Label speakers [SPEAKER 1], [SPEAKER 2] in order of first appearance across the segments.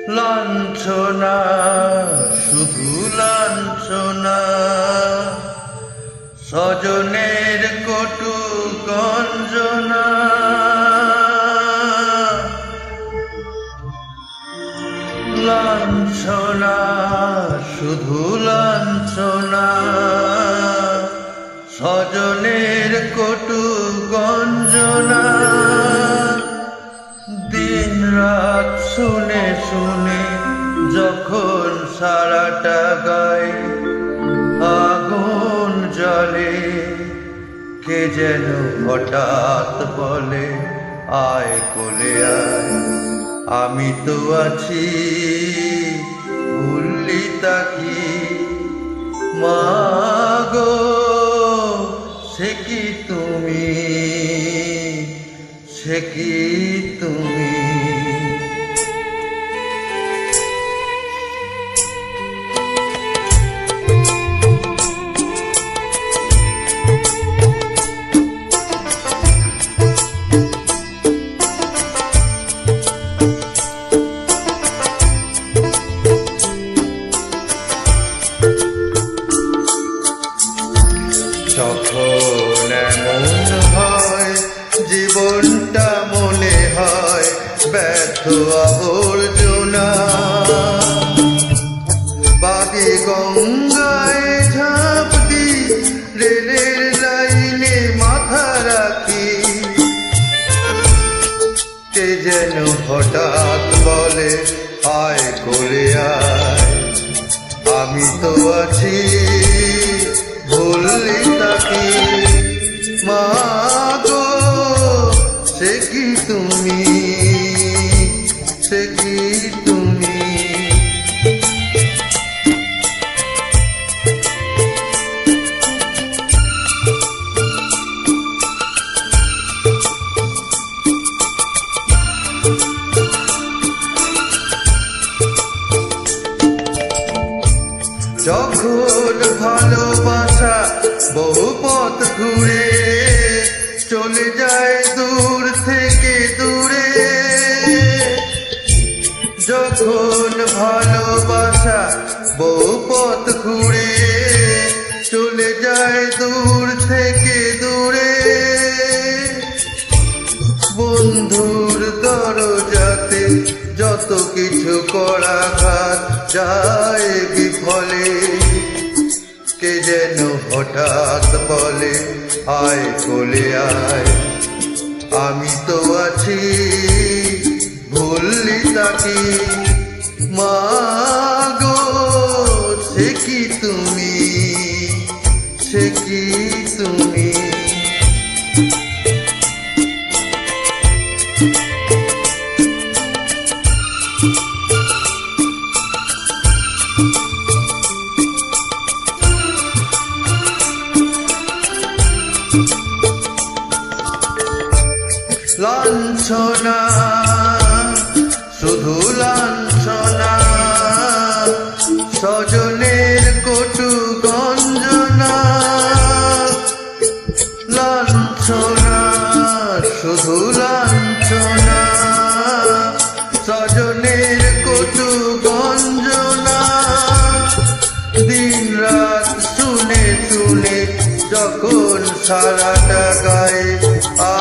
[SPEAKER 1] লাঞ্ছনা শুধু লাঞ্ছনা, স্বজনের কটু গঞ্জনা। লাঞ্ছনা শুধু লাঞ্ছনা, স্বজনের কটু গঞ্জনা। দিন রাত শুনে শুনে যখন সারাটা গায়ে আগুন জ্বলে, কে যেন হঠাৎ বলে আয় কোলে আয়, আমি তো আছি ভুললি তাকি। মা গো সে কি তুমি, সে কি তুমি। যখন এমন হয় জীবনটা মনে হয় ব্যর্থ আবর্জনা, বাদে গঙ্গায় ঝাঁপ দি, রেলের লাইনে মাথা রাখি, কে যেন হঠাৎ বলে আয় কোলে আয়, আমি তো আছি ভুললি তাকি। মা গো সে কি তুমি, সে কি তুমি। যখন ভালোবাসা বহু পথ ঘুরে চলে যায় দূর থেকে দূরে, যখন ভালোবাসা বহু পথ ঘুরে চলে যায় দূর থেকে দূরে, বন্ধুর দরজাতে যত কিছু করাঘাত যায় বিফলে, কে যেন হঠাৎ বলে আয় কোলে আয়, আমি তো আছি ভুললি তাকি। মা গো সে কি তুমি, সে কি তুমি। লাঞ্ছনা শুধু লাঞ্ছনা, স্বজনের কটু গঞ্জনা। লাঞ্ছনা শুধু লাঞ্ছনা, স্বজনের কটু গঞ্জনা। দিন রাত শুনে শুনে যখন সারাটা গায়ে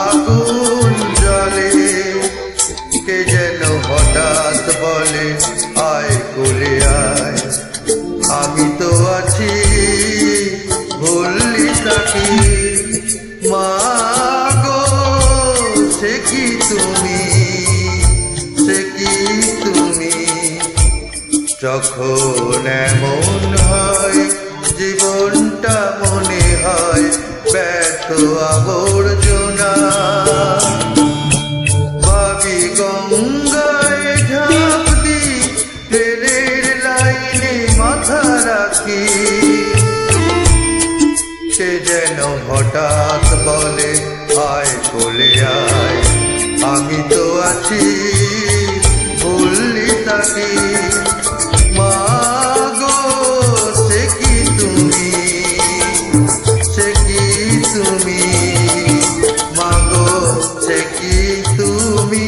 [SPEAKER 1] আগুন জ্বলে, কে যেন হঠাৎ বলে আয় কোলে আয়, আমি তো আছি ভুললি তাকি। মা গো সে কি তুমি, সে কি তুমি। যখন এমন হয় জীবনটা মনে হয় ব্যর্থ আবর্জনা, ভাবি গঙ্গায় ঝাঁপ দি, ট্রেনের লাইনে মাথা রাখি, সে যেন হঠাৎ বলে আয় কোলে আয়, আমি তো আছি ভুললি তাকি। মা গো সে কি তুমি, সে কি তুমি। মা গো সে কি তুমি।